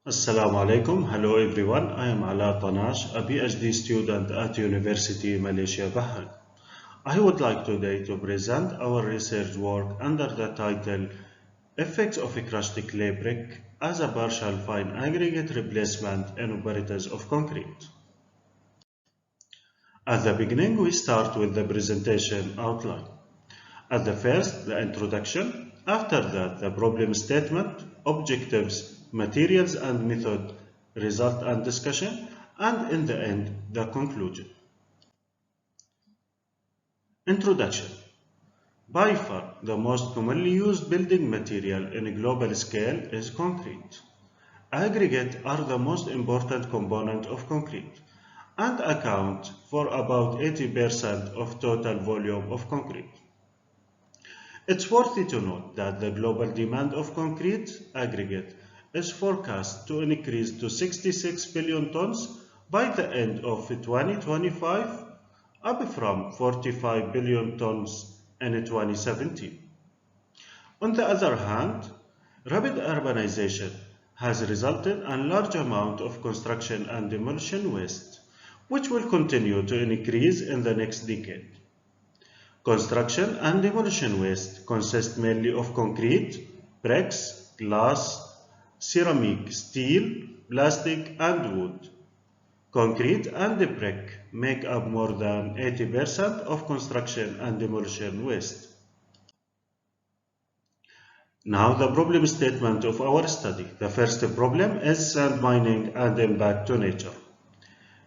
Assalamu alaikum. Hello everyone. I am Ala Tanash, a PhD student at University Malaysia Bahrain. I would like today to present our research work under the title Effects of a crushed clay brick as a partial fine aggregate replacement in operators of concrete. At the beginning, we start with the presentation outline. At the first, the introduction. After that, the problem statement, objectives, materials and method, result and discussion, and in the end, the conclusion. Introduction. By far, the most commonly used building material in a global scale is concrete. Aggregate are the most important component of concrete and account for about 80% of total volume of concrete. It's worthy to note that the global demand of concrete aggregate is forecast to increase to 66 billion tons by the end of 2025, up from 45 billion tons in 2017. On the other hand, rapid urbanization has resulted in large amount of construction and demolition waste, which will continue to increase in the next decade. Construction and demolition waste consist mainly of concrete, bricks, glass, ceramic, steel, plastic, and wood. Concrete and brick make up more than 80% of construction and demolition waste. Now the problem statement of our study. The first problem is sand mining and impact to nature.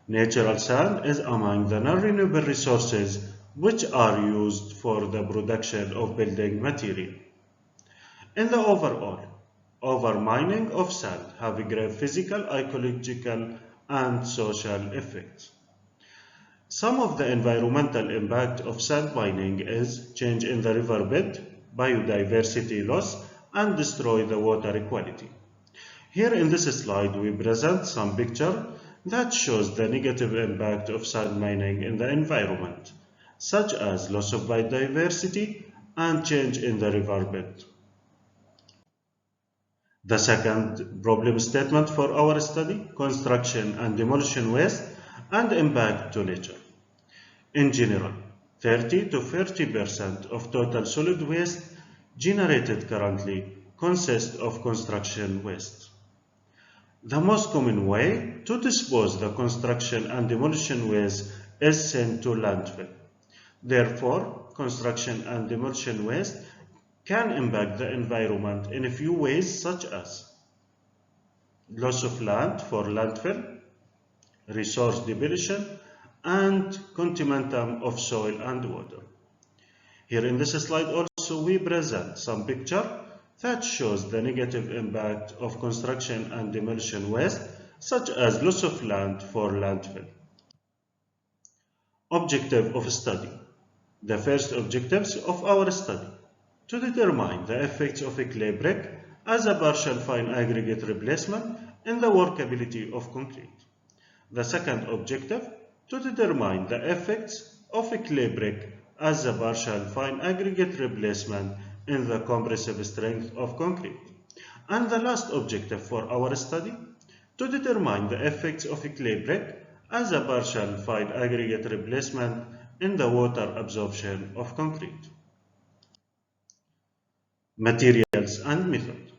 Natural sand is among the non-renewable resources which are used for the production of building material. In the overall, over-mining of sand have grave physical, ecological, and social effects. Some of the environmental impact of sand mining is change in the riverbed, biodiversity loss, and destroy the water quality. Here in this slide, we present some picture that shows the negative impact of sand mining in the environment, such as loss of biodiversity and change in the riverbed. The second problem statement for our study, construction and demolition waste and impact to nature. In general, 30 to 40% of total solid waste generated currently consists of construction waste. The most common way to dispose the construction and demolition waste is sent to landfill. Therefore, construction and demolition waste can impact the environment in a few ways, such as loss of land for landfill, resource depletion, and contamination of soil and water. Here in this slide also we present some picture that shows the negative impact of construction and demolition waste, such as loss of land for landfill. Objective of study. The first objectives of our study: to determine the effects of a clay brick as a partial fine aggregate replacement in the workability of concrete. The second objective: to determine the effects of a clay brick as a partial fine aggregate replacement in the compressive strength of concrete. And the last objective for our study: to determine the effects of a clay brick as a partial fine aggregate replacement in the water absorption of concrete. Materials and method.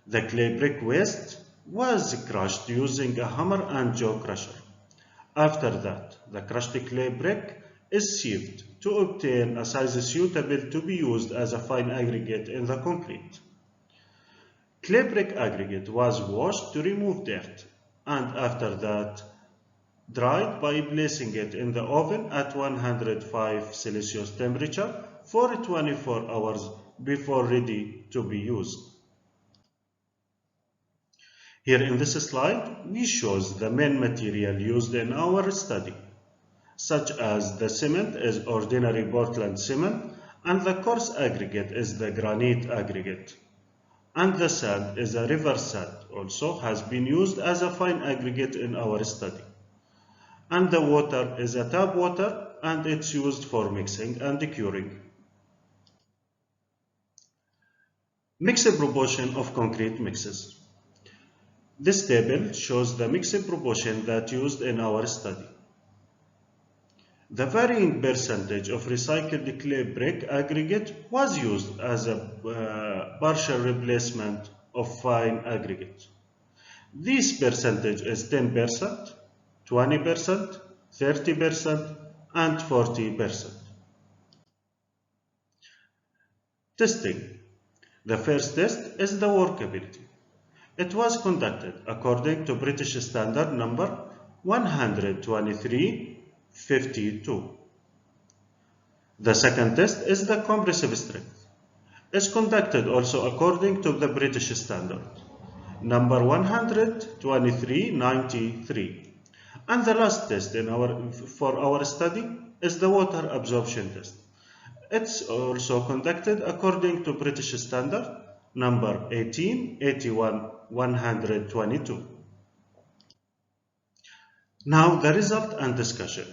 The clay brick waste was crushed using a hammer and jaw crusher. After that, the crushed clay brick is sieved to obtain a size suitable to be used as a fine aggregate in the concrete. Clay brick aggregate was washed to remove dirt, and after that dried by placing it in the oven at 105 Celsius temperature for 24 hours before ready to be used. Here in this slide, we shows the main material used in our study, such as the cement is ordinary Portland cement, and the coarse aggregate is the granite aggregate. And the sand is a river sand, also has been used as a fine aggregate in our study. And the water is a tap water, and it's used for mixing and curing. Mixed proportion of concrete mixes. This table shows the mixed proportion that used in our study. The varying percentage of recycled clay brick aggregate was used as a partial replacement of fine aggregate. This percentage is 10%, 20%, 30%, and 40%. Testing. The first test is the workability. It was conducted according to British Standard number 12352. The second test is the compressive strength. It's conducted also according to the British Standard number 12393. And the last test for our study is the water absorption test. It's also conducted according to British Standard number 1881-122. Now the result and discussion.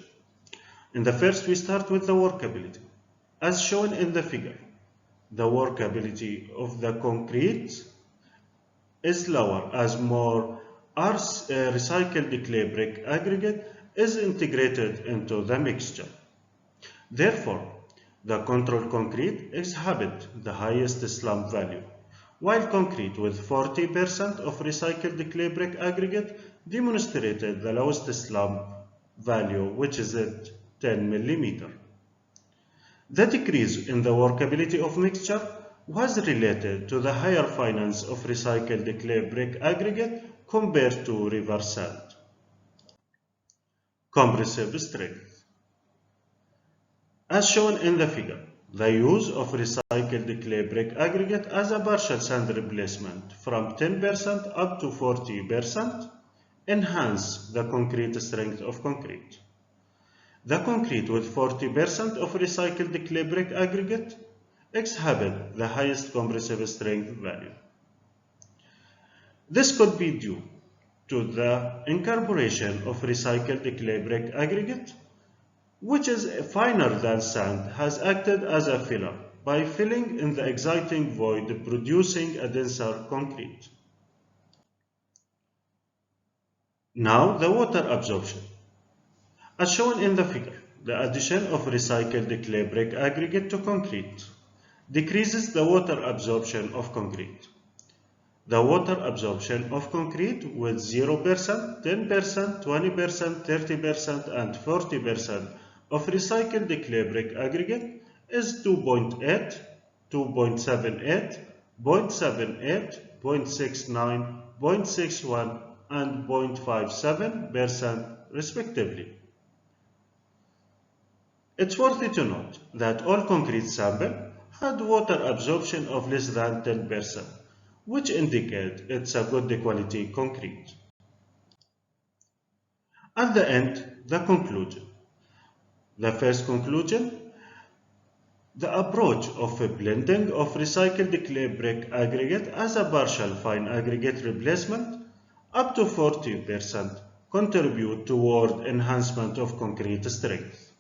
In the first, we start with the workability. As shown in the figure, the workability of the concrete is lower as more recycled clay brick aggregate is integrated into the mixture. Therefore, the control concrete exhibit the highest slump value, while concrete with 40% of recycled clay brick aggregate demonstrated the lowest slump value, which is at 10 mm. The decrease in the workability of mixture was related to the higher fineness of recycled clay brick aggregate compared to river sand. Compressive strength. As shown in the figure, the use of recycled clay brick aggregate as a partial sand replacement from 10% up to 40% enhance the concrete strength of concrete. The concrete with 40% of recycled clay brick aggregate exhibit the highest compressive strength value. This could be due to the incorporation of recycled clay brick aggregate, which is finer than sand, has acted as a filler by filling in the exciting void, producing a denser concrete. Now the water absorption. As shown in the figure, the addition of recycled clay brick aggregate to concrete decreases the water absorption of concrete. The water absorption of concrete with 0%, 10%, 20%, 30%, and 40% of recycled clay brick aggregate is 2.8, 2.78, 0.78, 0.69, 0.61, and 0.57% respectively. It's worthy to note that all concrete sample had water absorption of less than 10%, which indicate it's a good quality concrete. At the end, the conclusion. The first conclusion, the approach of a blending of recycled clay brick aggregate as a partial fine aggregate replacement up to 40% contribute toward enhancement of concrete strength.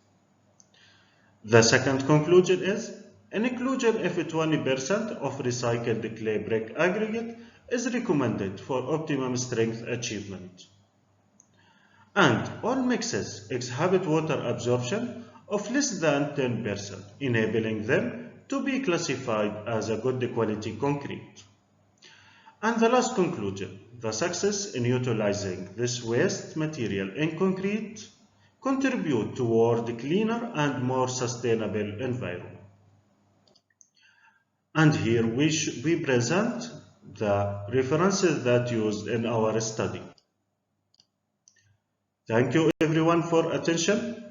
The second conclusion is inclusion of 20% of recycled clay brick aggregate is recommended for optimum strength achievement. And all mixes exhibit water absorption of less than 10%, enabling them to be classified as a good quality concrete. And the last conclusion, the success in utilizing this waste material in concrete contribute toward a cleaner and more sustainable environment. And here we present the references that used in our study. Thank you everyone for attention.